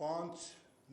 5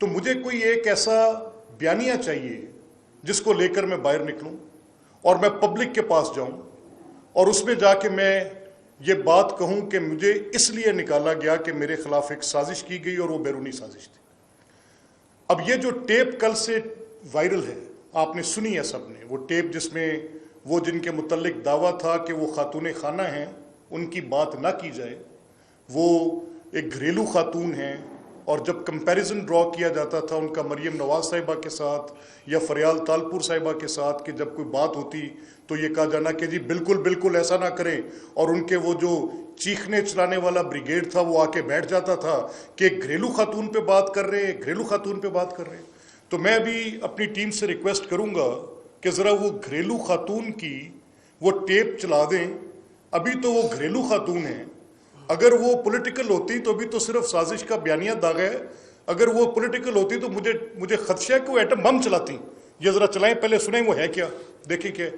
تو مجھے کوئی ایک ایسا بیانیہ چاہیے جس کو لے کر میں باہر نکلوں اور میں پبلک کے پاس جاؤں اور اس میں جا کے میں یہ بات کہوں کہ مجھے اس لیے نکالا گیا کہ میرے خلاف ایک سازش کی گئی اور وہ بیرونی سازش تھی۔ اب یہ جو ٹیپ کل سے وائرل ہے، آپ نے سنی ہے سب نے، وہ ٹیپ جس میں وہ جن کے متعلق دعویٰ تھا کہ وہ خاتون خانہ ہیں، ان کی بات نہ کی جائے، وہ ایک گھریلو خاتون ہیں، اور جب کمپیریزن ڈرا کیا جاتا تھا ان کا مریم نواز صاحبہ کے ساتھ یا فریال تالپور صاحبہ کے ساتھ کہ جب کوئی بات ہوتی تو یہ کہا جانا کہ جی بالکل بالکل ایسا نہ کریں، اور ان کے وہ جو چیخنے چلانے والا بریگیڈ تھا وہ آ کے بیٹھ جاتا تھا کہ ایک گھریلو خاتون پہ بات کر رہے ہیں، گھریلو خاتون پہ بات کر رہے ہیں۔ تو میں بھی اپنی ٹیم سے ریکویسٹ کروں گا کہ ذرا وہ گھریلو خاتون کی وہ ٹیپ چلا دیں، ابھی تو وہ گھریلو خاتون ہیں، اگر وہ پولیٹیکل ہوتی تو ابھی تو صرف سازش کا بیانیہ داغا ہے، اگر وہ پولیٹیکل ہوتی تو مجھے خدشہ ہے کہ وہ ایٹم بم چلاتی۔ یہ ذرا چلائیں، پہلے سنیں وہ ہے کیا، دیکھیں کیا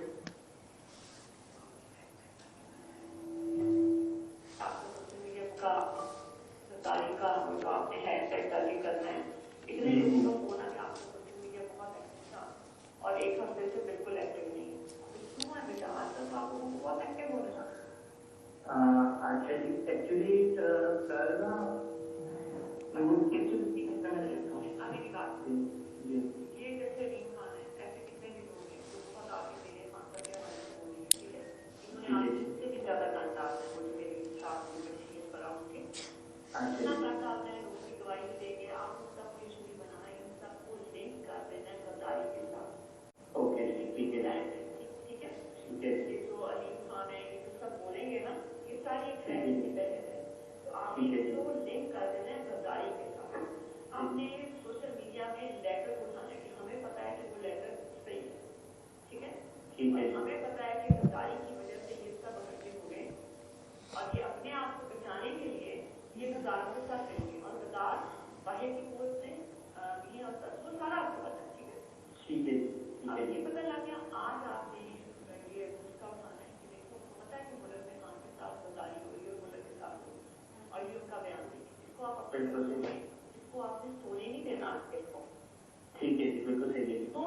اور ایک ہفتے سے بالکل ایکٹیو نہیں ہے۔ ایکچولی سر نا یہ جیسے ریم خان ہے، ایسے کتنے بھی لوگ ہیں جو بہت آگے میرے مقصد ہے، ٹھیک ہے، انہوں نے آج سے بھی زیادہ کنٹاکٹ ہے مجھے میری شاخ کی تشخیص پر آؤں گی اتنا کنٹاکٹ ہے، لوگوں کی گواہی دے کے آپ ان سب کو ایشو بھی بنانا ہے، ان سب کو لنک کر دینا ہے غداری کے ساتھ۔ اوکے ٹھیک ہے ٹھیک ہے ٹھیک ہے، یہ جو علیم خان ہے یہ سب بولیں گے نا، یہ ساری ایک فیملی کی بہن ہے، تو آپ ان کو لنک کر دینا ہے غداری کے ساتھ۔ آپ نے سوشل میڈیا میں لیٹر اٹھانا ہے کہ ہمیں پتا ہے کہ وہ لیٹر صحیح ہے، ٹھیک ہے، ہمیں پتا ہے کہ غداری کی وجہ سے یہ سب اکٹھے ہوئے اور یہ اپنے آپ کو بچانے کے لیے یہ غداروں کے ساتھ رہیں گے، اور غدار باہر کی پوسٹ سے بھی اور سب وہ سارا آپ کو پتا ہے، ٹھیک ہے۔ اب یہ پتا لگ گیا آج آپ نے یہ اس کا اٹھانا ہے کہ دیکھو پتا ہے کہ ملک میں خان کے ساتھ غداری ہوئی اور ملک کے ساتھ ہوئی اور یہ ان کا بیان ہے، اس کو آپ اپنے کو آپ نے سونے نہیں دینا کو، ٹھیک ہے بالکل صحیح ہے، تو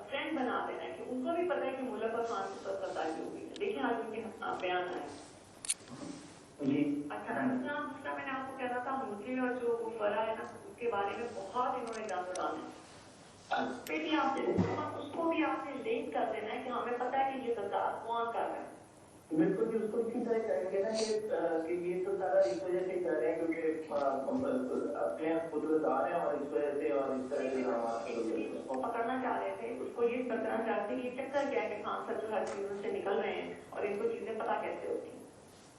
فرینڈ بنا دینا ہے کہ ان کو بھی پتا ہے کہ ملک اور خان کے ساتھ غداری ہوئی ہے۔ دیکھیں آج ان کے بیان آئے۔ اچھا دوسرا میں نے آپ کو کہنا تھا مجھے اور جو وہ فرا ہے نا اس کے بارے میں بہت انہوں نے جان ڈالنا ہے، پھر بھی آپ اس کو بھی آپ نے لنک کر دینا ہے کہ ہمیں پتا ہے کہ یہ غدار کون کر رہا ہے۔ بالکل بھی اس کو اسی طرح کریں گے نا کہ یہ تو سارا اس وجہ سے کر رہے ہیں کیونکہ اپنے خود غدار ہیں اور اس وجہ سے اور اس طرح سے اس کو پکڑنا چاہ رہے تھے، اس کو یہ بتانا چاہتے کہ یہ چکر کیا ہے کہ خان سچ ہر چیزوں سے نکل رہے ہیں اور ان کو چیزیں پتا کیسے ہوتی ہیں۔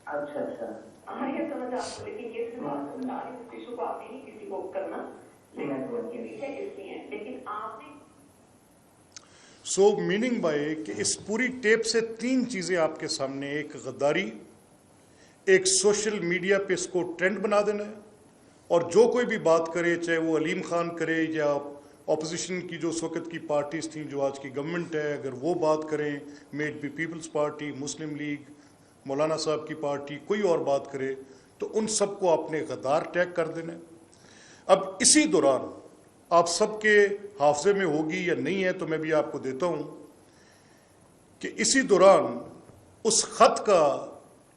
اچھا اچھا ہاں یہ سمجھ آپ کو، لیکن یہ صرف آپ سمجھا رہی اس ایشو کو آپ نے نہیں کسی کو کرنا، لیکن ان کے پیچھے اس لیے ہیں، لیکن آپ نے سو میننگ بائی کہ اس پوری ٹیپ سے تین چیزیں آپ کے سامنے، ایک غداری، ایک سوشل میڈیا پہ اس کو ٹرینڈ بنا دینا ہے، اور جو کوئی بھی بات کرے چاہے وہ علیم خان کرے یا اپوزیشن کی جو اس وقت کی پارٹیز تھیں جو آج کی گورنمنٹ ہے، اگر وہ بات کریں، میٹ بی پیپلز پارٹی، مسلم لیگ، مولانا صاحب کی پارٹی، کوئی اور بات کرے تو ان سب کو آپ نے غدار ٹیگ کر دینا ہے۔ اب اسی دوران آپ سب کے حافظے میں ہوگی یا نہیں ہے تو میں بھی آپ کو دیتا ہوں کہ اسی دوران اس خط کا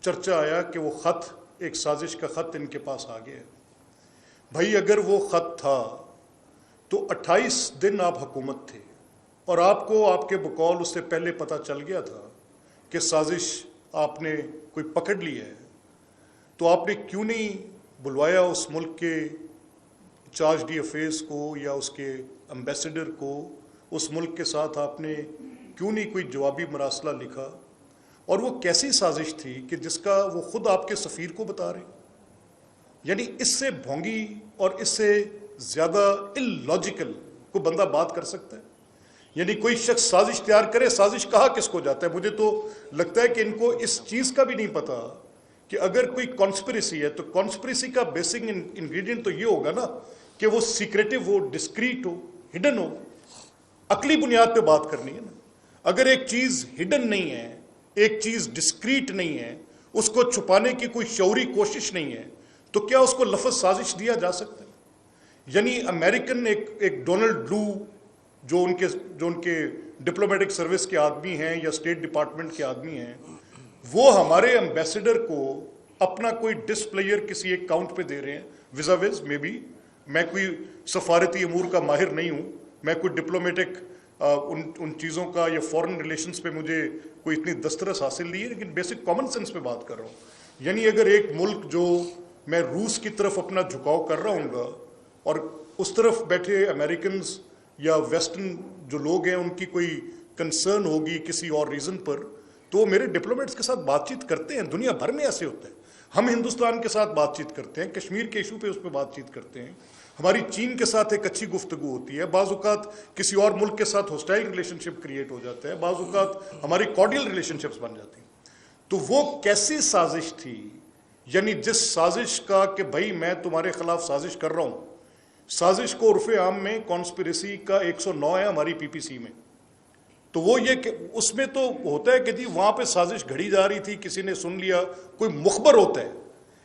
چرچا آیا کہ وہ خط ایک سازش کا خط ان کے پاس آ گیا۔ بھائی اگر وہ خط تھا تو 28 دن آپ حکومت تھے اور آپ کو آپ کے بقول اس سے پہلے پتہ چل گیا تھا کہ سازش آپ نے کوئی پکڑ لی ہے، تو آپ نے کیوں نہیں بلوایا اس ملک کے چارج ڈی افیئرز کو یا اس کے امبیسڈر کو، اس ملک کے ساتھ آپ نے کیوں نہیں کوئی جوابی مراسلہ لکھا؟ اور وہ کیسی سازش تھی کہ جس کا وہ خود آپ کے سفیر کو بتا رہے ہیں؟ یعنی اس سے بھونگی اور اس سے زیادہ اللاجیکل کوئی بندہ بات کر سکتا ہے؟ یعنی کوئی شخص سازش تیار کرے، سازش کہا کس کو جاتا ہے؟ مجھے تو لگتا ہے کہ ان کو اس چیز کا بھی نہیں پتا کہ اگر کوئی کانسپریسی ہے تو کانسپریسی کا بیسک انگریڈینٹ تو یہ ہوگا نا کہ وہ سیکریٹو ہو، ڈسکریٹ ہو، ہڈن ہو، عقلی بنیاد پہ بات کرنی ہے نا۔ اگر ایک چیز ہڈن نہیں ہے، ایک چیز ڈسکریٹ نہیں ہے، اس کو چھپانے کی کوئی شعوری کوشش نہیں ہے، تو کیا اس کو لفظ سازش دیا جا سکتا ہے؟ یعنی امریکن ایک ڈونلڈ لو جو ان کے ڈپلومیٹک سروس کے آدمی ہیں یا اسٹیٹ ڈپارٹمنٹ کے آدمی ہیں، وہ ہمارے ایمبیسڈر کو اپنا کوئی ڈسپلیئر کسی ایک کاؤنٹ پہ دے رہے ہیں ویزا ویز میں بھی. میں کوئی سفارتی امور کا ماہر نہیں ہوں، میں کوئی ڈپلومیٹک ان چیزوں کا یا فورن ریلیشنز پہ مجھے کوئی اتنی دسترس حاصل نہیں ہے، لیکن بیسک کامن سینس پہ بات کر رہا ہوں. یعنی اگر ایک ملک جو میں روس کی طرف اپنا جھکاؤ کر رہا ہوں گا اور اس طرف بیٹھے امریکنز یا ویسٹرن جو لوگ ہیں ان کی کوئی کنسرن ہوگی کسی اور ریزن پر، تو میرے ڈپلومیٹس کے ساتھ بات چیت کرتے ہیں. دنیا بھر میں ایسے ہوتا ہے. ہم ہندوستان کے ساتھ بات چیت کرتے ہیں، کشمیر کے ایشو پہ اس پہ بات چیت کرتے ہیں. ہماری چین کے ساتھ ایک اچھی گفتگو ہوتی ہے. بعض اوقات کسی اور ملک کے ساتھ ہوسٹائل ریلیشن شپ کریٹ ہو جاتا ہے، بعض اوقات ہماری کارڈیل ریلیشن شپس بن جاتی ہیں. تو وہ کیسی سازش تھی؟ یعنی جس سازش کا کہ بھائی میں تمہارے خلاف سازش کر رہا ہوں، سازش کو عرف عام میں کانسپریسی کا 109 ہے ہماری پی پی سی میں. تو وہ یہ کہ اس میں تو ہوتا ہے کہ جی وہاں پہ سازش گھڑی جا رہی تھی، کسی نے سن لیا، کوئی مخبر ہوتا ہے،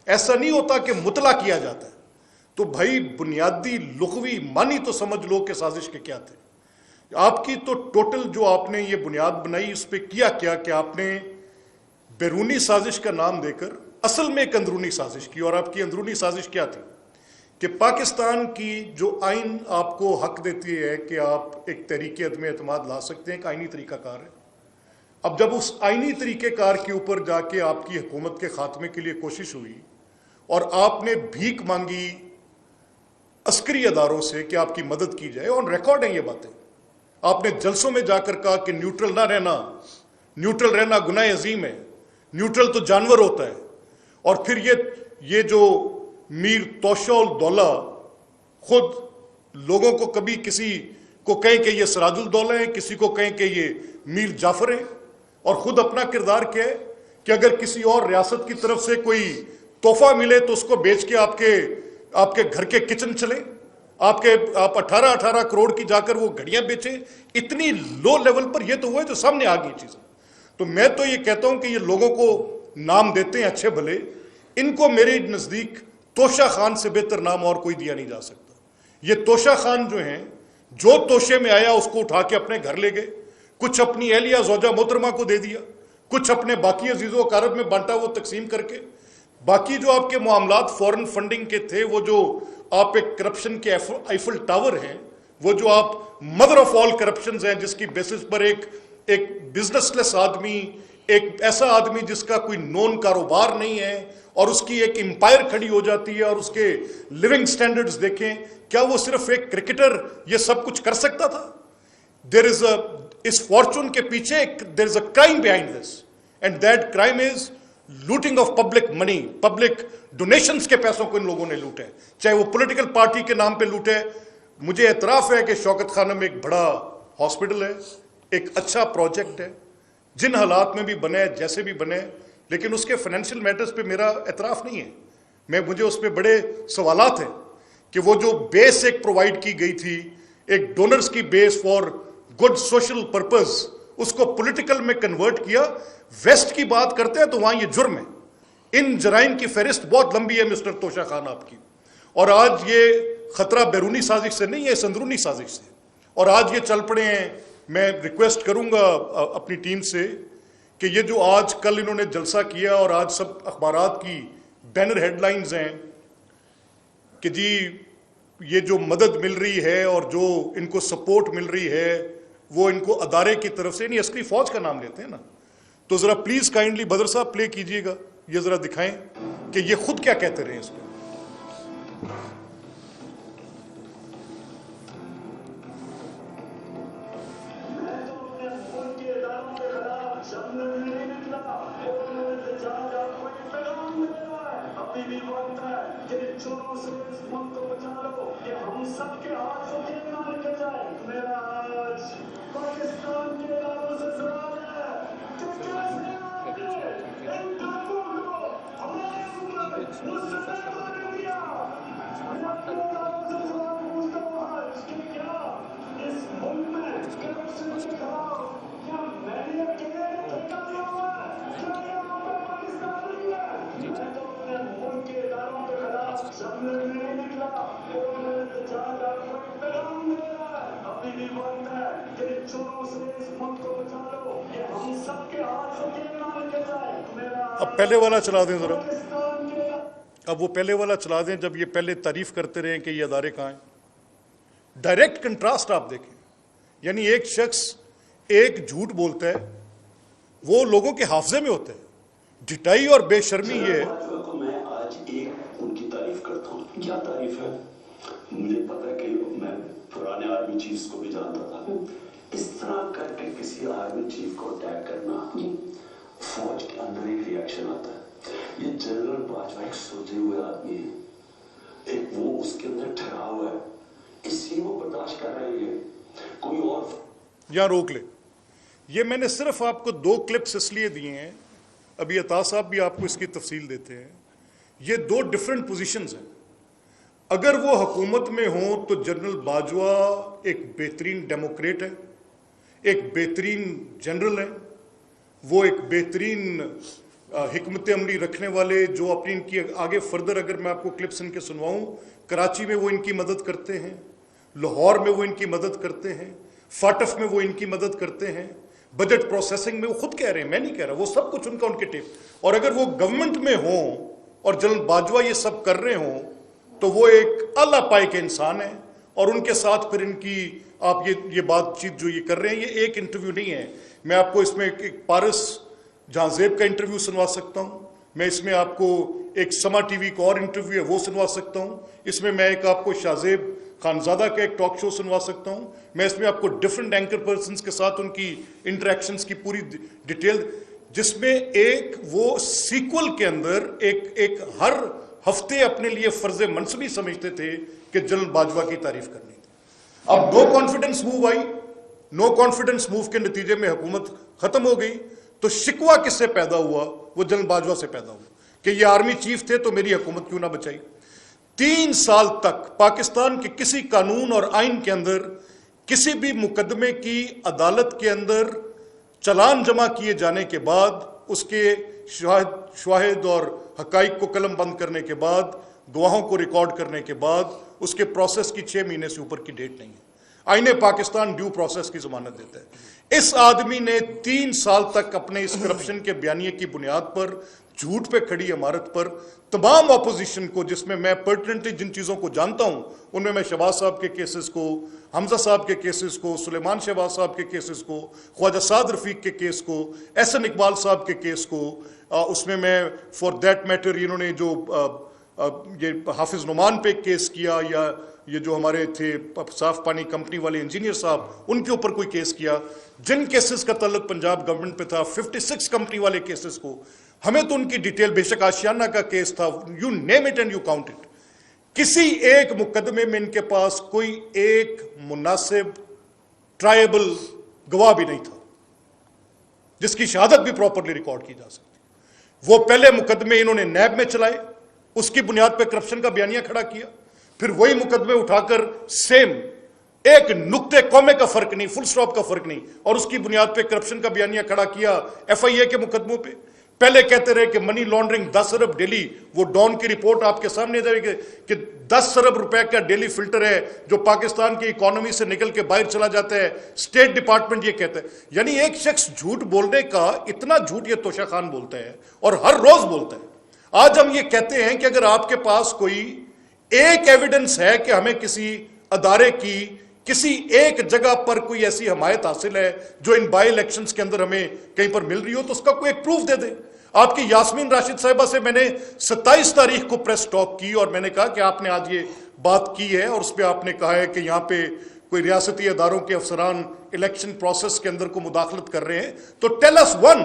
ایسا نہیں ہوتا کہ مطلع کیا جاتا ہے. تو بھائی بنیادی لغوی معنی تو سمجھ لو کہ سازش کے کیا تھے. آپ کی تو ٹوٹل جو آپ نے یہ بنیاد بنائی اس پہ کیا کہ آپ نے بیرونی سازش کا نام دے کر اصل میں ایک اندرونی سازش کی. اور آپ کی اندرونی سازش کیا تھی کہ پاکستان کی جو آئین آپ کو حق دیتی ہے کہ آپ ایک تحریک عدم اعتماد لا سکتے ہیں، ایک آئینی طریقہ کار ہے. اب جب اس آئینی طریقہ کار کے اوپر جا کے آپ کی حکومت کے خاتمے کے لیے کوشش ہوئی اور آپ نے بھیک مانگی عسکری اداروں سے کہ آپ کی مدد کی جائے، آن ریکارڈ ہیں یہ باتیں. آپ نے جلسوں میں جا کر کہا کہ نیوٹرل نہ رہنا، نیوٹرل رہنا گناہ عظیم ہے، نیوٹرل تو جانور ہوتا ہے. اور پھر یہ جو میر توشہ الدولہ خود لوگوں کو کبھی کسی کو کہیں کہ یہ سراج الدولہ ہیں، کسی کو کہیں کہ یہ میر جعفر ہیں، اور خود اپنا کردار کیا ہے کہ اگر کسی اور ریاست کی طرف سے کوئی تحفہ ملے تو اس کو بیچ کے آپ کے گھر کے کچن چلے، آپ 18 کروڑ کی جا کر وہ گھڑیاں بیچیں. اتنی لو لیول پر یہ تو ہوئے جو سامنے آ گئی چیزیں. تو میں تو یہ کہتا ہوں کہ یہ لوگوں کو نام دیتے ہیں اچھے بھلے، ان کو میرے نزدیک توشہ خان سے بہتر نام اور کوئی دیا نہیں جا سکتا. یہ توشہ خان جو ہیں، جو توشے میں آیا اس کو اٹھا کے اپنے گھر لے گئے، کچھ اپنی اہلیہ زوجہ محترمہ کو دے دیا، کچھ اپنے باقی عزیز و اقارب میں بانٹا وہ تقسیم کر کے. باقی جو آپ کے معاملات فورن فنڈنگ کے تھے، وہ جو آپ ایک کرپشن کے ایفل ٹاور ہیں، وہ جو آپ مدر آف آل کرپشنز ہیں، جس کی بیسس پر ایک بزنس لیس آدمی، ایک ایسا آدمی جس کا کوئی نون کاروبار نہیں ہے اور اس کی ایک امپائر کھڑی ہو جاتی ہے، اور اس کے لیونگ سٹینڈرڈز دیکھیں. کیا وہ صرف ایک کرکٹر یہ سب کچھ کر سکتا تھا؟ اس فارچون کے پیچھے there is a crime behind this, and that crime is looting of public money, public donations کے پیسوں کو ان لوگوں نے لوٹے، چاہے وہ پولیٹیکل پارٹی کے نام پہ لوٹے. مجھے اعتراف ہے کہ شوکت خانم ایک بڑا ہاسپٹل ہے، ایک اچھا پروجیکٹ ہے، جن حالات میں بھی بنے، جیسے بھی بنے، لیکن اس کے فائنینشیل میٹرز پہ میرا اعتراف نہیں ہے. مجھے اس پہ بڑے سوالات ہیں کہ وہ جو بیس ایک پرووائڈ کی گئی تھی، ایک ڈونرز کی بیس فار گڈ سوشل پرپز، اس کو پولیٹیکل میں کنورٹ کیا. ویسٹ کی بات کرتے ہیں تو وہاں یہ جرم ہے. ان جرائم کی فہرست بہت لمبی ہے مسٹر توشہ خان آپ کی. اور آج یہ خطرہ بیرونی سازش سے نہیں ہے، اس اندرونی سازش سے. اور آج یہ چل پڑے ہیں. میں ریکویسٹ کروں گا اپنی ٹیم سے کہ یہ جو آج کل انہوں نے جلسہ کیا اور آج سب اخبارات کی بینر ہیڈ لائنز ہیں کہ جی یہ جو مدد مل رہی ہے اور جو ان کو سپورٹ مل رہی ہے وہ ان کو ادارے کی طرف سے نہیں، عسکری فوج کا نام لیتے ہیں نا. تو ذرا پلیز کائنڈلی بدر صاحب پلے کیجئے گا، یہ ذرا دکھائیں کہ یہ خود کیا کہتے رہے اس پہ. اب پہلے والا چلا دیں ذرا, اب وہ پہلے والا چلا دیں جب یہ پہلے تعریف کرتے رہے کہ یہ ادارے کہاں ہیں. ڈائریکٹ کنٹراسٹ آپ دیکھیں, یعنی ایک شخص ایک جھوٹ بولتا ہے وہ لوگوں کے حافظے میں ہوتا ہے. ڈھٹائی اور بے شرمی یہ ہے. میں آج ایک ان کی تعریف کرتا ہوں. کیا تعریف ہے؟ مجھے پتا ہے کہ میں پرانے آرمی چیفز کو بھی جانتا تھا. اس طرح کر کے کسی آرمی چیف کو اٹیک کرنا, فوج کے اندر ایک ریاکشن آتا ہے. یہ جنرل باجوہ ایک سوچے ہوئے آدمی ہے, ایک وہ اس کے اندر ٹھہرا ہوا ہے, اس لیے وہ برداشت کر رہے ہیں. کوئی اور یہاں روک لے. یہ میں نے صرف آپ کو 2 کلپس اس لیے دیے ہیں, ابھی عطا صاحب بھی آپ کو اس کی تفصیل دیتے ہیں. یہ 2 ڈیفرنٹ پوزیشنز ہیں. اگر وہ حکومت میں ہوں تو جنرل باجوہ ایک بہترین ڈیموکریٹ ہے, ایک بہترین جنرل ہے, وہ ایک بہترین حکمت عملی رکھنے والے, جو اپنی ان کی آگے فردر اگر میں آپ کو کلپس ان کے سنواؤں, کراچی میں وہ ان کی مدد کرتے ہیں, لاہور میں وہ ان کی مدد کرتے ہیں, فاٹف میں وہ ان کی مدد کرتے ہیں, بجٹ پروسیسنگ میں وہ خود کہہ رہے ہیں, میں نہیں کہہ رہا, وہ سب کچھ ان کا ان کے ٹیپ. اور اگر وہ گورنمنٹ میں ہوں اور جنرل باجوہ یہ سب کر رہے ہوں تو وہ ایک اعلیٰ پائے کے انسان ہیں. اور ان کے ساتھ پھر ان کی آپ یہ بات چیت جو یہ کر رہے ہیں, یہ ایک انٹرویو نہیں ہے. میں آپ کو اس میں ایک پارس جہاں زیب کا انٹرویو سنوا سکتا ہوں, میں اس میں آپ کو ایک سما ٹی وی کا اور انٹرویو ہے وہ سنوا سکتا ہوں, اس میں میں ایک آپ کو شاہزیب خانزادہ کا ایک ٹاک شو سنوا سکتا ہوں, میں اس میں آپ کو ڈیفرنٹ اینکر پرسنز کے ساتھ ان کی انٹریکشنز کی پوری ڈیٹیل, جس میں ایک وہ سیکول کے اندر ایک ہر ہفتے اپنے لیے فرض منصبی سمجھتے تھے کہ جنرل باجوہ کی تعریف کرنی تھی. اب نو کانفیڈنس موو آئی, نو کانفیڈنس موو کے نتیجے میں حکومت ختم ہو گئی. تو شکوہ کس سے پیدا ہوا؟ وہ جنرل باجوہ سے پیدا ہوا کہ یہ آرمی چیف تھے تو میری حکومت کیوں نہ بچائی. 3 سال تک پاکستان کے کسی قانون اور آئین کے اندر کسی بھی مقدمے کی عدالت کے اندر چلان جمع کیے جانے کے بعد, اس کے شواہد اور حقائق کو قلم بند کرنے کے بعد, گواہوں کو ریکارڈ کرنے کے بعد, اس کے پروسیس کی 6 مہینے سے اوپر کی ڈیٹ نہیں ہے. آئین پاکستان ڈیو پروسیس کی ضمانت دیتا ہے. اس آدمی نے 3 سال تک اپنے اس کرپشن کے بیانیے کی بنیاد پر, جھوٹ پہ کھڑی عمارت پر, تمام اپوزیشن کو, جس میں میں پرٹنٹلی جن چیزوں کو جانتا ہوں ان میں شہباز صاحب کے کیسز کو, حمزہ صاحب کے کیسز کو, سلیمان شہباز صاحب کے کیسز کو, خواجہ سعد رفیق کے کیس کو, احسن اقبال صاحب کے کیس کو, اس میں فار دیٹ میٹر انہوں نے جو یہ حافظ نعمان پہ کیس کیا, یا یہ جو ہمارے تھے صاف پانی کمپنی والے انجینئر صاحب, ان کے اوپر کوئی کیس کیا, جن کیسز کا تعلق پنجاب گورنمنٹ پہ تھا, 56 کمپنی والے کیسز کو, ہمیں تو ان کی ڈیٹیل, بے شک آشیانہ کا کیس تھا, you name it and you count it, کسی ایک مقدمے میں ان کے پاس کوئی ایک مناسب ٹرائبل گواہ بھی نہیں تھا جس کی شہادت بھی پراپرلی ریکارڈ کی جا سکتی. وہ پہلے مقدمے انہوں نے نیب میں چلائے, اس کی بنیاد پہ کرپشن کا بیانیہ کھڑا کیا, پھر وہی مقدمے اٹھا کر سیم ایک نقطے قومے کا فرق نہیں, فل سٹاپ کا فرق نہیں, اور اس کی بنیاد پہ کرپشن کا بیانیہ کھڑا کیا FIA کے مقدموں پہ. پہلے کہتے رہے کہ منی لانڈرنگ 10 ارب ڈیلی, وہ ڈان کی رپورٹ آپ کے سامنے جائے گی کہ 10 ارب روپے کا ڈیلی فلٹر ہے جو پاکستان کی اکانومی سے نکل کے باہر چلا جاتا ہے, اسٹیٹ ڈپارٹمنٹ یہ کہتا ہے. یعنی ایک شخص جھوٹ بولنے کا اتنا جھوٹ یہ توشہ خان بولتا ہے اور ہر روز بولتا ہے. آج ہم یہ کہتے ہیں کہ اگر آپ کے پاس کوئی ایک ایویڈنس ہے کہ ہمیں کسی ادارے کی کسی ایک جگہ پر کوئی ایسی حمایت حاصل ہے جو ان بائی الیکشنز کے اندر ہمیں کہیں پر مل رہی ہو, تو اس کا کوئی ایک پروف دے دیں. آپ کی یاسمین راشد صاحبہ سے میں نے 27 تاریخ کو پریس ٹاک کی اور میں نے کہا کہ آپ نے آج یہ بات کی ہے اور اس پہ آپ نے کہا ہے کہ یہاں پہ کوئی ریاستی اداروں کے افسران الیکشن پروسیس کے اندر کو مداخلت کر رہے ہیں, تو ٹیل اس ون,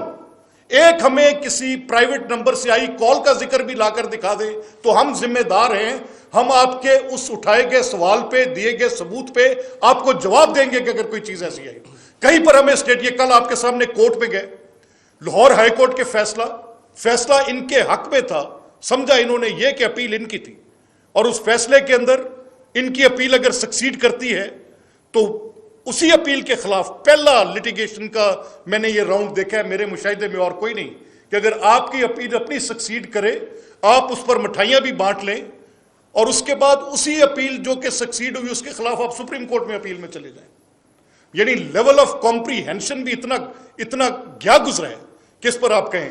ایک ہمیں کسی پرائیویٹ نمبر سے آئی کال کا ذکر بھی لا کر دکھا دے تو ہم ذمہ دار ہیں, ہم آپ کے اس اٹھائے گئے سوال پہ, دیے گئے ثبوت پہ آپ کو جواب دیں گے کہ اگر کوئی چیز ایسی آئی. کہیں پر ہمیں اسٹیٹ, یہ کل آپ کے سامنے کورٹ میں گئے, لاہور ہائی کورٹ کے فیصلہ ان کے حق میں تھا, سمجھا انہوں نے یہ کہ اپیل ان کی تھی, اور اس فیصلے کے اندر ان کی اپیل اگر سکسیڈ کرتی ہے تو اسی اپیل کے خلاف پہلا لٹیگیشن کا میں نے یہ راؤنڈ دیکھا ہے میرے مشاہدے میں اور کوئی نہیں, کہ اگر آپ کی اپیل اپنی سکسیڈ کرے, آپ اس پر مٹھائیاں بھی بانٹ لیں اور اس کے بعد اسی اپیل جو کہ سکسیڈ ہوئی اس کے خلاف آپ سپریم کورٹ میں اپیل میں چلے جائیں. یعنی لیول آف کمپریہنشن بھی اتنا گیا گزرا ہے کہ اس پر آپ کہیں.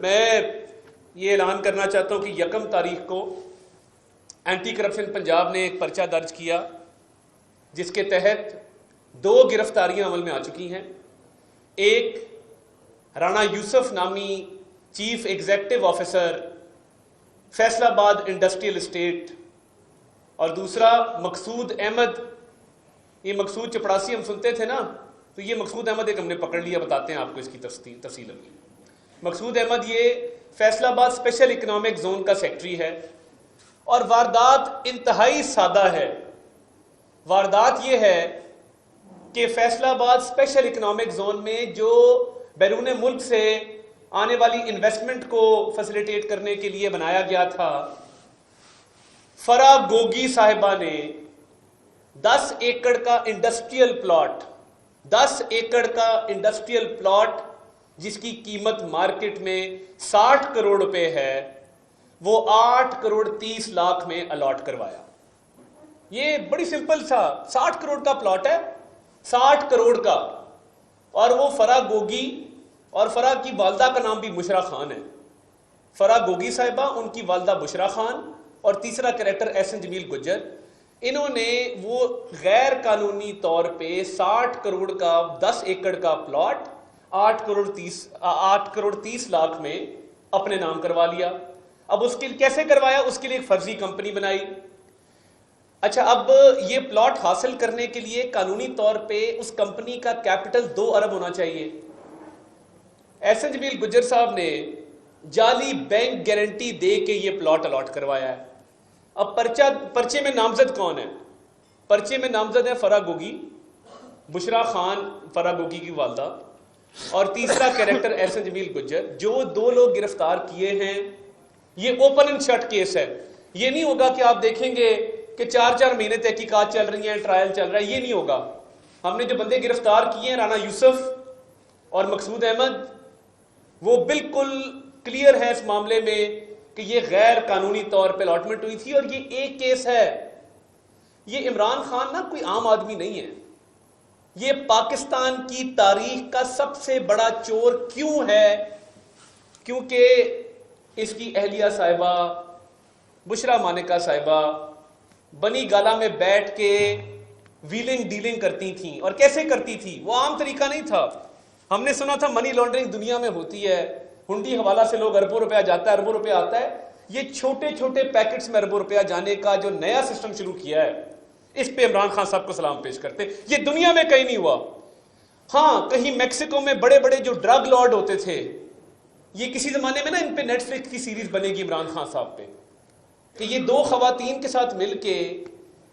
میں یہ اعلان کرنا چاہتا ہوں کہ 1 تاریخ کو اینٹی کرپشن پنجاب نے ایک پرچہ درج کیا جس کے تحت 2 گرفتاریاں عمل میں آ چکی ہیں. ایک رانا یوسف نامی چیف ایگزیکٹو آفیسر فیصل آباد انڈسٹریل اسٹیٹ اور دوسرا مقصود احمد. یہ مقصود چپڑاسی ہم سنتے تھے نا, تو یہ مقصود احمد ایک ہم نے پکڑ لیا, بتاتے ہیں آپ کو اس کی تفصیل. مقصود احمد یہ فیصل آباد اسپیشل اکنامک زون کا سیکٹری ہے اور واردات انتہائی سادہ ہے. واردات یہ ہے کہ فیصل آباد اسپیشل اکنامک زون میں جو بیرون ملک سے آنے والی انویسٹمنٹ کو فیسیلیٹیٹ کرنے کے لیے بنایا گیا تھا, فرا گوگی صاحبہ نے 10 ایکڑ کا انڈسٹریل پلاٹ 10 ایکڑ کا انڈسٹریل پلاٹ جس کی قیمت مارکیٹ میں 60 کروڑ روپے ہے, وہ 8 کروڑ 30 لاکھ میں الاٹ کروایا. یہ بڑی سمپل سا 60 کروڑ کا پلاٹ ہے, 60 کروڑ کا, اور وہ فرا گوگی اور فرا کی والدہ کا نام بھی بشرا خان ہے. فرا گوگی صاحبہ, ان کی والدہ بشرا خان, اور تیسرا کریکٹر احسن جمیل گجر. انہوں نے وہ غیر قانونی طور پہ 60 کروڑ کا 10 ایکڑ کا پلاٹ 8 کروڑ 30 لاکھ میں اپنے نام کروا لیا. اب اس کے کیسے کروایا؟ اس کے لیے ایک فرضی کمپنی بنائی. اچھا, اب یہ پلاٹ حاصل کرنے کے لیے قانونی طور پہ اس کمپنی کا کیپٹل 2 ارب ہونا چاہیے. احسن جمیل گجر صاحب نے جعلی بینک گارنٹی دے کے یہ پلاٹ الاٹ کروایا ہے. اب پرچے میں نامزد کون ہے؟ پرچے میں نامزد ہے فرا گوگی, بشرا خان فرا گوگی کی والدہ, اور تیسرا کریکٹر احسن جمیل گجر. جو 2 لوگ گرفتار کیے ہیں یہ اوپن اینڈ شٹ کیس ہے. یہ نہیں ہوگا کہ آپ دیکھیں گے کہ 4 مہینے تحقیقات چل رہی ہیں, ٹرائل چل رہا ہے, یہ نہیں ہوگا. ہم نے جو بندے گرفتار کیے ہیں رانا یوسف اور مقصود احمد, وہ بالکل کلیئر ہے اس معاملے میں کہ یہ غیر قانونی طور پہ الاٹمنٹ ہوئی تھی. اور یہ ایک کیس ہے. یہ عمران خان نا کوئی عام آدمی نہیں ہے, یہ پاکستان کی تاریخ کا سب سے بڑا چور. کیوں ہے؟ کیونکہ اس کی اہلیہ صاحبہ بشرا مانکا صاحبہ بنی گالا میں بیٹھ کے ویلنگ ڈیلنگ کرتی تھیں. اور کیسے کرتی تھی؟ وہ عام طریقہ نہیں تھا. ہم نے سنا تھا منی لانڈرنگ دنیا میں ہوتی ہے, ہنڈی حوالہ سے لوگ اربوں روپیہ جاتا ہے, اربوں روپیہ آتا ہے. یہ چھوٹے چھوٹے پیکٹس میں اربوں روپیہ جانے کا جو نیا سسٹم شروع کیا ہے, اس پہ عمران خان صاحب کو سلام پیش کرتے. یہ دنیا میں کہیں نہیں ہوا. ہاں, کہیں میکسیکو میں بڑے بڑے جو ڈرگ لارڈ ہوتے تھے, یہ کسی زمانے میں نا ان پہ نیٹ فلکس کی سیریز بنے گی عمران خان صاحب پہ, کہ یہ 2 خواتین کے ساتھ مل کے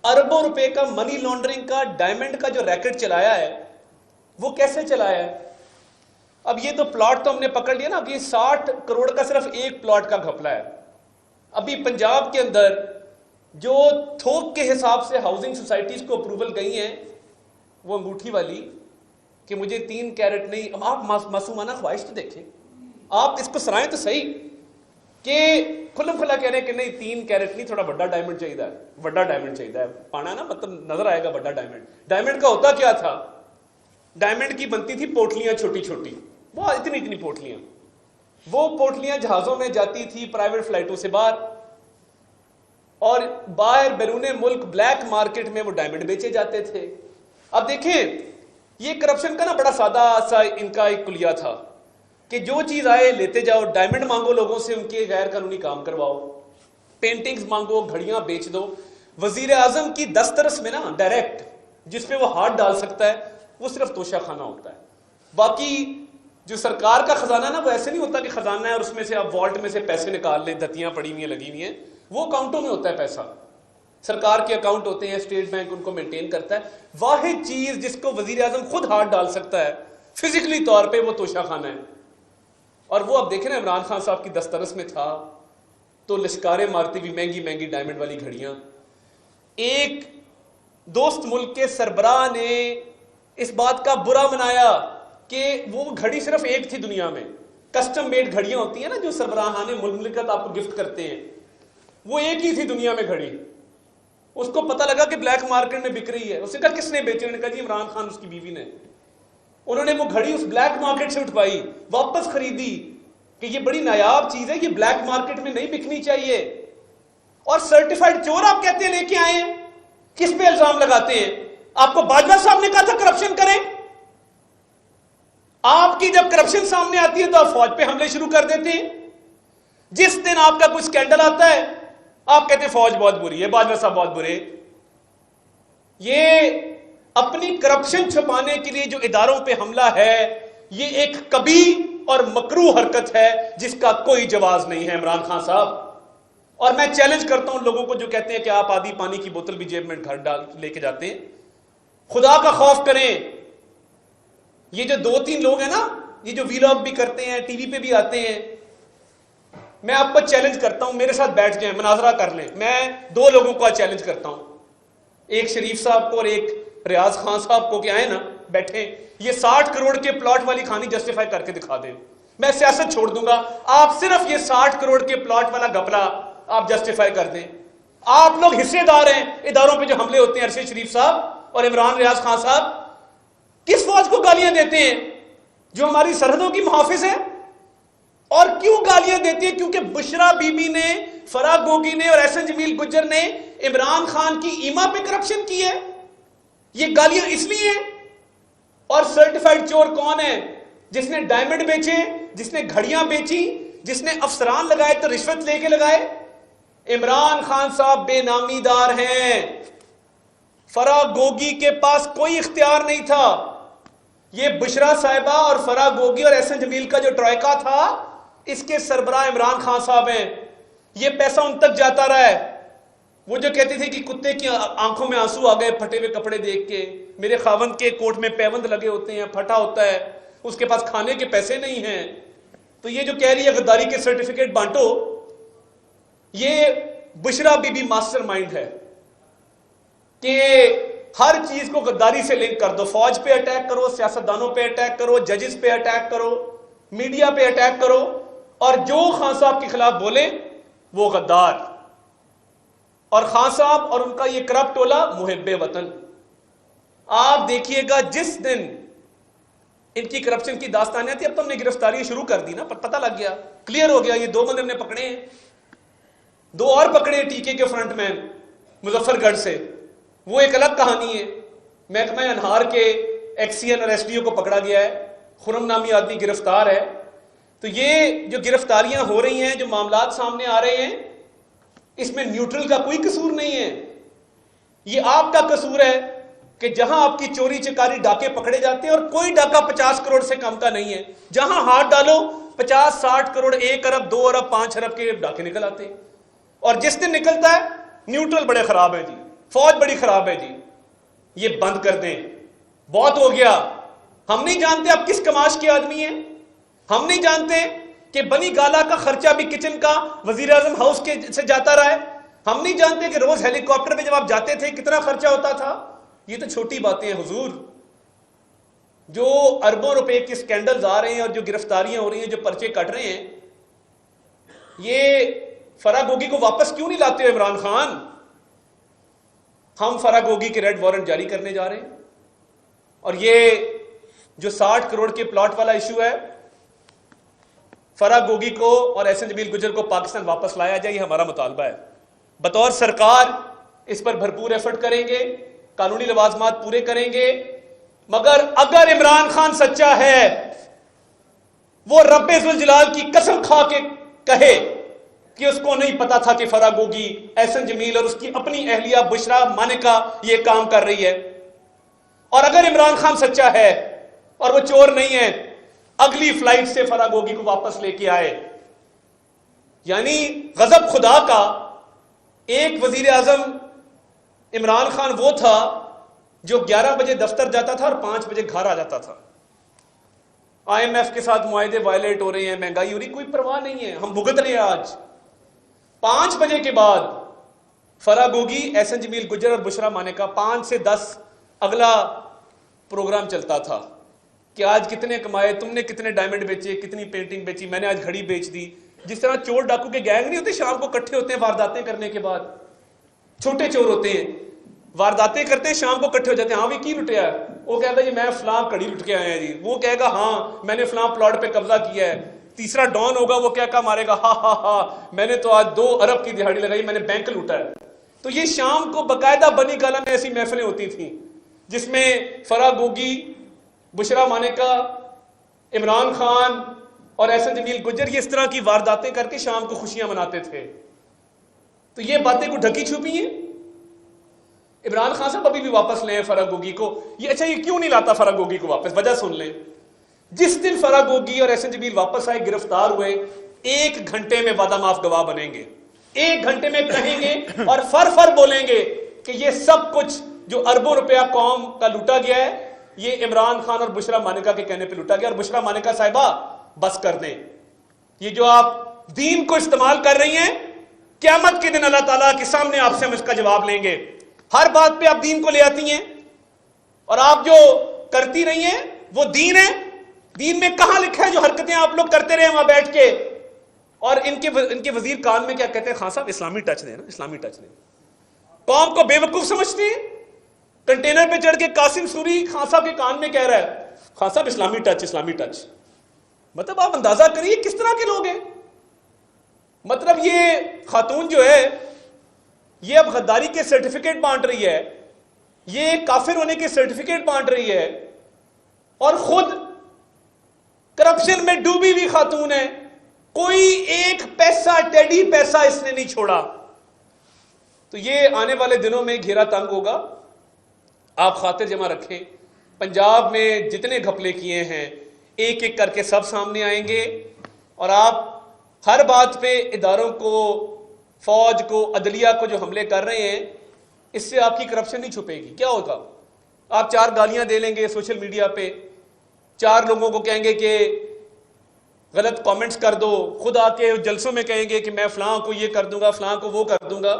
اربوں روپے کا منی لانڈرنگ کا ڈائمنڈ کا جو ریکٹ چلایا ہے, وہ کیسے چلایا ہے. اب یہ تو پلاٹ تو ہم نے پکڑ لیا نا, اب یہ 60 کروڑ کا صرف ایک پلاٹ کا گھپلا ہے. ابھی پنجاب کے اندر جو تھوک کے حساب سے ہاؤسنگ سوسائٹیز کو اپروول گئی ہیں, وہ انگوٹھی والی کہ مجھے 3 کیرٹ نہیں. اب آپ معصومانہ خواہش تو دیکھیں, آپ اس کو سرائیں تو صحیح کہ کھلم کھلا کہہ رہے ہیں کہ نہیں 3 کیرٹ نہیں, تھوڑا بڑا ڈائمنڈ چاہیے ہے, بڑا ڈائمنڈ چاہیے ہے. پانا نا مطلب نظر آئے گا بڑا ڈائمنڈ. ڈائمنڈ کا ہوتا کیا تھا؟ ڈائمنڈ کی بنتی تھی پوٹلیاں چھوٹی چھوٹی, وہ اتنی پوٹلیاں. وہ پوٹلیاں جہازوں میں جاتی تھی پرائیویٹ فلائٹوں سے باہر, اور باہر بیرون ملک بلیک مارکیٹ میں وہ ڈائمنڈ بیچے جاتے تھے. اب دیکھیں, یہ کرپشن کا نا بڑا سادہ سا ان کا ایک کلیہ تھا کہ جو چیز آئے لیتے جاؤ. ڈائمنڈ مانگو لوگوں سے, ان کے غیر قانونی کام کرواؤ. پینٹنگز مانگو, گھڑیاں بیچ دو. وزیر اعظم کی دسترس میں نا ڈائریکٹ جس پہ وہ ہاتھ ڈال سکتا ہے, وہ صرف توشہ خانہ ہوتا ہے. باقی جو سرکار کا خزانہ نا, وہ ایسے نہیں ہوتا کہ خزانہ ہے اور اس میں سے آپ والٹ میں سے پیسے نکال لیں, دھتیاں پڑی ہوئی ہیں لگی ہوئی ہیں. وہ اکاؤنٹوں میں ہوتا ہے پیسہ, سرکار کے اکاؤنٹ ہوتے ہیں, اسٹیٹ بینک ان کو مینٹین کرتا ہے. واحد چیز جس کو وزیر اعظم خود ہاتھ ڈال سکتا ہے فزیکلی طور پہ, وہ توشہ خانہ ہے. اور وہ اب دیکھیں نا, عمران خان صاحب کی دسترس میں تھا تو لشکاریں مارتی ہوئی مہنگی مہنگی ڈائمنڈ والی گھڑیاں. ایک دوست ملک کے سربراہ نے اس بات کا برا منایا کہ وہ گھڑی صرف ایک تھی دنیا میں. کسٹم میڈ گھڑیاں ہوتی ہیں نا جو سربراہان مملکت آپ کو گفٹ کرتے ہیں, وہ ایک ہی تھی دنیا میں گھڑی. اس کو پتہ لگا کہ بلیک مارکیٹ میں بک رہی ہے. اس نے کہا کس نے بیچی؟ انہوں نے کہا جی عمران خان اس کی بیوی نے. انہوں نے وہ گھڑی اس بلیک مارکیٹ سے اٹھوائی, واپس خریدی کہ یہ بڑی نایاب چیز ہے, یہ بلیک مارکیٹ میں نہیں بکنی چاہیے. اور سرٹیفائڈ چور آپ کہتے ہیں لے کے آئے ہیں, کس پہ الزام لگاتے ہیں؟ آپ کو باجوہ صاحب نے کہا تھا کرپشن کریں؟ آپ کی جب کرپشن سامنے آتی ہے تو آپ فوج پہ حملے شروع کر دیتے ہیں. جس دن آپ کا کوئی سکینڈل آتا ہے آپ کہتے ہیں فوج بہت بری ہے, باجوہ صاحب بہت برے. یہ اپنی کرپشن چھپانے کے لیے جو اداروں پہ حملہ ہے, یہ ایک کبیح اور مکروہ حرکت ہے جس کا کوئی جواز نہیں ہے عمران خان صاحب. اور میں چیلنج کرتا ہوں لوگوں کو جو کہتے ہیں کہ آپ آدھی پانی کی بوتل بھی جیب میں گھر ڈال لے کے جاتے ہیں, خدا کا خوف کریں. یہ جو 2-3 لوگ ہیں نا, یہ جو ویلاگ بھی کرتے ہیں, ٹی وی پہ بھی آتے ہیں, میں آپ کو چیلنج کرتا ہوں میرے ساتھ بیٹھ جائیں, مناظرہ کر لیں. میں 2 لوگوں کو چیلنج کرتا ہوں, ایک شریف صاحب کو اور ایک ریاض خان صاحب کو, کہ آئے نا بیٹھے, یہ 60 کروڑ کے پلاٹ والی کہانی جسٹیفائی کر کے دکھا دیں. میں سیاست چھوڑ دوں گا, آپ صرف یہ 60 کروڑ کے پلاٹ والا گپلا آپ جسٹیفائی کر دیں. آپ لوگ حصے دار ہیں اداروں پہ جو حملے ہوتے ہیں. ارشد شریف صاحب اور عمران ریاض خان صاحب کس فوج کو گالیاں دیتے ہیں جو ہماری سرحدوں کی محافظ ہے؟ اور کیوں گالیاں دیتی ہے؟ کیونکہ بشرا بی بی نے, فرا گوگی نے اور احسن جمیل گجر نے عمران خان کی ایما پہ کرپشن کی ہے. یہ گالیاں اس لیے ہیں. اور سرٹیفائڈ چور کون ہے؟ جس نے ڈائمنڈ بیچے, جس نے گھڑیاں بیچی, جس نے افسران لگائے تو رشوت لے کے لگائے. عمران خان صاحب بے نامی دار ہیں. فرا گوگی کے پاس کوئی اختیار نہیں تھا. یہ بشرا صاحبہ اور فرا گوگی اور احسن جمیل کا جو ٹرائکا تھا, اس کے سربراہ عمران خان صاحب ہیں. یہ پیسہ ان تک جاتا رہا ہے. وہ جو کہتی تھی کہ کتے کی آنکھوں میں آنسو آ گئے پھٹے ہوئے کپڑے دیکھ کے, میرے خاوند کے کوٹ میں پیوند لگے ہوتے ہیں, پھٹا ہوتا ہے, اس کے پاس کھانے کے پیسے نہیں ہیں. تو یہ جو کہہ رہی ہے غداری کے سرٹیفکیٹ بانٹو, یہ بشرا بی بی ماسٹر مائنڈ ہے کہ ہر چیز کو غداری سے لنک کر دو. فوج پہ اٹیک کرو, سیاستدانوں پہ اٹیک کرو, ججز پہ اٹیک کرو, میڈیا پہ اٹیک کرو, اور جو خان صاحب کے خلاف بولے وہ غدار. اور خان صاحب اور ان کا یہ کرپٹ ٹولہ محب وطن. آپ دیکھیے گا جس دن ان کی کرپشن کی داستانیں تھی, اب تو ہم نے گرفتاریاں شروع کر دی نا, پتہ لگ گیا, کلیئر ہو گیا. یہ 2 بندے ہم نے پکڑے ہیں, 2 اور پکڑے ٹیکے کے فرنٹ مین مظفر گڑھ سے, وہ ایک الگ کہانی ہے. محکمہ انہار کے ایکس سی این اور ایس ڈی او کو پکڑا گیا ہے, خرم نامی آدمی گرفتار ہے. تو یہ جو گرفتاریاں ہو رہی ہیں, جو معاملات سامنے آ رہے ہیں, اس میں نیوٹرل کا کوئی قصور نہیں ہے. یہ آپ کا قصور ہے کہ جہاں آپ کی چوری چکاری ڈاکے پکڑے جاتے ہیں, اور کوئی ڈاکہ 50 کروڑ سے کم کا نہیں ہے, جہاں ہاتھ ڈالو 50-60 کروڑ 1 ارب 2 ارب 5 ارب کے ڈاکے نکل آتے ہیں. اور جس دن نکلتا ہے نیوٹرل بڑے خراب ہیں جی, فوج بڑی خراب ہے جی. یہ بند کر دیں, بہت ہو گیا. ہم نہیں جانتے آپ کس کماش کے آدمی ہیں, ہم نہیں جانتے کہ بنی گالا کا خرچہ بھی کچن کا وزیر اعظم ہاؤس کے سے جاتا رہا ہے, ہم نہیں جانتے کہ روز ہیلی کاپٹر پہ جب آپ جاتے تھے کتنا خرچہ ہوتا تھا. یہ تو چھوٹی باتیں ہیں حضور. جو اربوں روپے کے سکینڈلز آ رہے ہیں اور جو گرفتاریاں ہو رہی ہیں, جو پرچے کٹ رہے ہیں, یہ فرا گوگی کو واپس کیوں نہیں لاتے ہو عمران خان؟ ہم فرا گوگی کے ریڈ وارنٹ جاری کرنے جا رہے ہیں. اور یہ جو 60 کروڑ کے پلاٹ والا ایشو ہے, فرا گوگی کو اور احسن جمیل گجر کو پاکستان واپس لایا جائے, یہ ہمارا مطالبہ ہے. بطور سرکار اس پر بھرپور ایفرٹ کریں گے, قانونی لوازمات پورے کریں گے. مگر اگر عمران خان سچا ہے, وہ رب ذوالجلال کی قسم کھا کے کہے کہ اس کو نہیں پتا تھا کہ فرا گوگی, احسن جمیل اور اس کی اپنی اہلیہ بشرا مانکا یہ کام کر رہی ہے. اور اگر عمران خان سچا ہے اور وہ چور نہیں ہے, اگلی فلائٹ سے فرا گوگی کو واپس لے کے آئے. یعنی غضب خدا کا. ایک وزیر اعظم عمران خان وہ تھا جو 11 بجے دفتر جاتا تھا اور 5 بجے گھر آ جاتا تھا. آئی ایم ایف کے ساتھ معاہدے وائلیٹ ہو رہے ہیں, مہنگائی ہو رہی, کوئی پرواہ نہیں ہے, ہم بھگت رہے ہیں. آج 5 بجے کے بعد فرا گوگی, احسن جمیل گجر اور بشرا مانکا 5 سے 10 اگلا پروگرام چلتا تھا کہ آج کتنے کمائے, تم نے کتنے ڈائمنڈ بیچے, کتنی پینٹنگ بیچی, میں نے آج گھڑی بیچ دی. جس طرح چور ڈاکو کے گینگ نہیں ہوتے, شام کو اکٹھے ہوتے ہیں وارداتیں کرنے کے بعد, چھوٹے چور ہوتے ہیں, وارداتیں کرتے ہیں, شام کو اکٹھے ہو جاتے ہیں. ہاں بھی کی لٹیا ہے, وہ کہتا ہے جی میں فلاں کڑی لٹ کے آیا جی, وہ کہے گا ہاں میں نے فلاں پلاٹ پہ قبضہ کیا ہے. تیسرا ڈان ہوگا وہ کیا مارے گا، ہا ہا ہا میں نے تو آج 2 ارب کی دہاڑی لگائی، میں نے بینک لوٹا ہے. تو یہ شام کو باقاعدہ بنی گالا میں ایسی محفلیں ہوتی تھیں جس میں فرح گوگی، بشرا مانیکا، عمران خان اور احسن جمیل گجر یہ اس طرح کی وارداتیں کر کے شام کو خوشیاں مناتے تھے. تو یہ باتیں کو ڈھکی چھپی ہیں. عمران خان صاحب ابھی بھی واپس لیں فرح گوگی کو. یہ اچھا یہ کیوں نہیں لاتا فرح گوگی کو واپس؟ وجہ سن لیں. جس دن فرح گوگی اور احسن جمیل واپس آئے، گرفتار ہوئے، 1 گھنٹے میں وعدہ معاف گواہ بنیں گے. 1 گھنٹے میں کہیں گے اور فر بولیں گے کہ یہ سب کچھ جو اربوں روپیہ قوم کا لوٹا گیا ہے یہ عمران خان اور بشرا مانیکا کے کہنے پہ لوٹا گیا. اور بشرا مانیکا صاحبہ بس کر دیں، یہ جو آپ دین کو استعمال کر رہی ہیں، قیامت کے دن اللہ تعالیٰ کے سامنے آپ سے ہم اس کا جواب لیں گے. ہر بات پہ آپ دین کو لے آتی ہیں اور آپ جو کرتی رہی ہیں وہ دین ہے. دین میں کہاں لکھا ہے جو حرکتیں آپ لوگ کرتے رہے وہاں بیٹھ کے؟ اور ان کے وزیر کان میں کیا کہتے ہیں؟ خان صاحب اسلامی ٹچ دیں نا، اسلامی ٹچ دیں. قوم کو بے وقوف سمجھتے ہیں. کنٹینر پہ چڑھ کے قاسم سوری خان صاحب کے کان میں کہہ رہا ہے خان صاحب اسلامی ٹچ، اسلامی ٹچ. مطلب آپ اندازہ کریے کس طرح کے لوگ ہیں. مطلب یہ خاتون جو ہے یہ اب غداری کے سرٹیفکیٹ بانٹ رہی ہے، یہ کافر ہونے کے سرٹیفکیٹ بانٹ رہی ہے، اور خود کرپشن میں ڈوبی ہوئی خاتون ہے. کوئی ایک پیسہ ٹیڈی پیسہ اس نے نہیں چھوڑا. تو یہ آنے والے دنوں میں گھیرا تنگ ہوگا. آپ خاطر جمع رکھیں، پنجاب میں جتنے گھپلے کیے ہیں ایک ایک کر کے سب سامنے آئیں گے، اور آپ ہر بات پہ اداروں کو، فوج کو، عدلیہ کو جو حملے کر رہے ہیں اس سے آپ کی کرپشن نہیں چھپے گی. کیا ہوگا؟ آپ 4 گالیاں دے لیں گے سوشل میڈیا پہ، 4 لوگوں کو کہیں گے کہ غلط کامنٹس کر دو، خود آ کے جلسوں میں کہیں گے کہ میں فلاں کو یہ کر دوں گا، فلاں کو وہ کر دوں گا.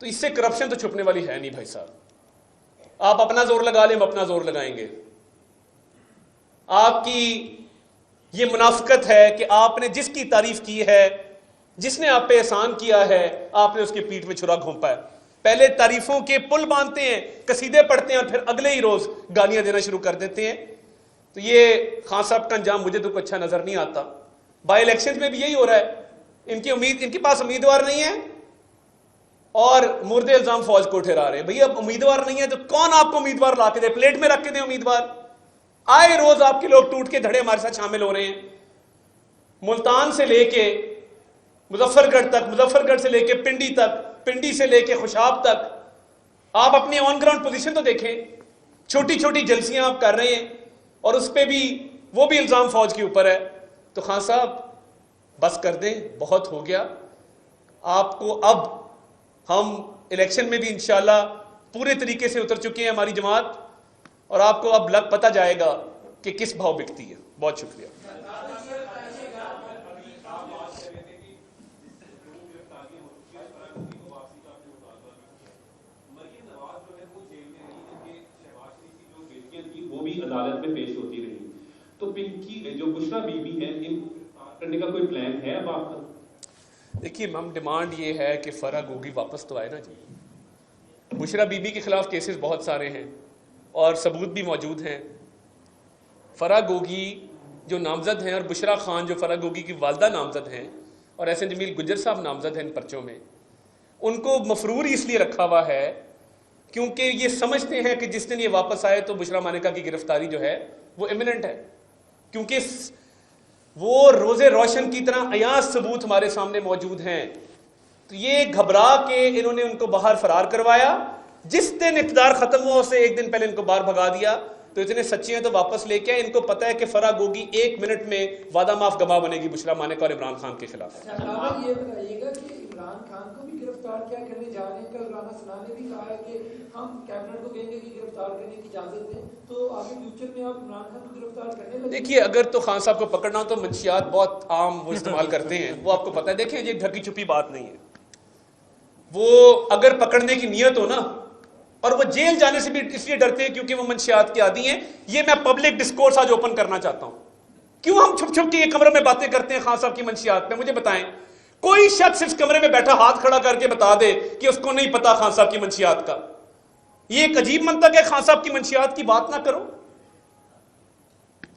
تو اس سے کرپشن تو چھپنے والی ہے نہیں بھائی صاحب. آپ اپنا زور لگا لیں، ہم اپنا زور لگائیں گے. آپ کی یہ منافقت ہے کہ آپ نے جس کی تعریف کی ہے، جس نے آپ پہ احسان کیا ہے، آپ نے اس کی پیٹھ میں چھرا گھونپا ہے. پہلے تعریفوں کے پل باندھتے ہیں، قصیدے پڑھتے ہیں، اور پھر اگلے ہی روز گالیاں دینا شروع کر دیتے ہیں. تو یہ خان صاحب کا انجام مجھے تو اچھا نظر نہیں آتا. بائی الیکشنز میں بھی یہی ہو رہا ہے. ان کے پاس امیدوار نہیں ہے اور مرد الزام فوج کو ٹھہرا رہے ہیں. بھئی اب امیدوار نہیں ہے تو کون آپ کو امیدوار لا کے دے؟ پلیٹ میں رکھ کے دیں امیدوار. آئے روز آپ کے لوگ ٹوٹ کے دھڑے ہمارے ساتھ شامل ہو رہے ہیں. ملتان سے لے کے مظفر گڑھ تک، مظفر گڑھ سے لے کے پنڈی تک، پنڈی سے لے کے خوشاب تک آپ اپنی آن گراؤنڈ پوزیشن تو دیکھیں. چھوٹی چھوٹی جلسیاں آپ کر رہے ہیں اور اس پہ بھی وہ بھی الزام فوج کے اوپر ہے. تو خان صاحب بس کر دیں، بہت ہو گیا. آپ کو اب ہم الیکشن میں بھی انشاءاللہ پورے طریقے سے اتر چکے ہیں ہماری جماعت، اور آپ کو اب پتہ جائے گا کہ کس بھاؤ بکتی ہے. بہت شکریہ. وہ بھی عدالت میں پیش ہوتی رہی. تو پنکی جو بشرا بی بی ہیں، ان کرنے کا کوئی پلان ہے اب آپ کا؟ دیکھیے ہم ڈیمانڈ یہ ہے کہ فرح گوگی واپس تو آئے نا جی. بشرا بی بی کے خلاف کیسز بہت سارے ہیں اور ثبوت بھی موجود ہیں. فرح گوگی جو نامزد ہیں اور بشرا خان جو فرح گوگی کی والدہ نامزد ہیں اور احسن جمیل گجر صاحب نامزد ہیں ان پرچوں میں، ان کو مفرور اس لیے رکھا ہوا ہے کیونکہ یہ سمجھتے ہیں کہ جس دن یہ واپس آئے تو بشرا مانیکا کی گرفتاری جو ہے وہ امیوننٹ ہے، کیونکہ وہ روز روشن کی طرح عیاں ثبوت ہمارے سامنے موجود ہیں. تو یہ گھبرا کے انہوں نے ان کو باہر فرار کروایا. جس دن اقتدار ختم ہوا اسے 1 دن پہلے ان کو باہر بھگا دیا. تو اتنے سچے ہیں تو واپس لے کے آئے. ان کو پتہ ہے کہ فرح گوگی 1 منٹ میں وعدہ معاف گواہ بنے گی بشرا مانیکا اور عمران خان کے خلاف. یہ بتائیے گا کہ عمران خان کو بھی گرفتار کیا کرنے جا رہے ہیں؟ کل رانا ثنا نے بھی کہا ہے کہ ہم کیبنٹ کو کہیں گے کہ گرفتار کرنے کی اجازت دیں. تو آگے فیوچر میں آپ عمران خان کو گرفتار کرنے لگے؟ دیکھیے اگر تو خان صاحب کو پکڑنا ہو تو منشیات بہت عام وہ استعمال کرتے ہیں، وہ آپ کو پتہ ہے. دیکھیں یہ ڈھکی چھپی بات نہیں ہے. وہ اگر پکڑنے کی نیت ہو نا، اور وہ جیل جانے سے بھی اس لیے ڈرتے ہیں کیونکہ وہ منشیات کے عادی ہیں. یہ میں پبلک ڈسکورس آج اوپن کرنا چاہتا ہوں. کیوں ہم چھپ چھپ کے یہ کمرے میں باتیں کرتے ہیں خان صاحب کی منشیات پہ؟ مجھے بتائیں کوئی شخص اس کمرے میں بیٹھا ہاتھ کھڑا کر کے بتا دے کہ اس کو نہیں پتا خان صاحب کی منشیات کا. یہ ایک عجیب منطق ہے خان صاحب کی منشیات کی بات نہ کرو.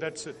That's it.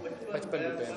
55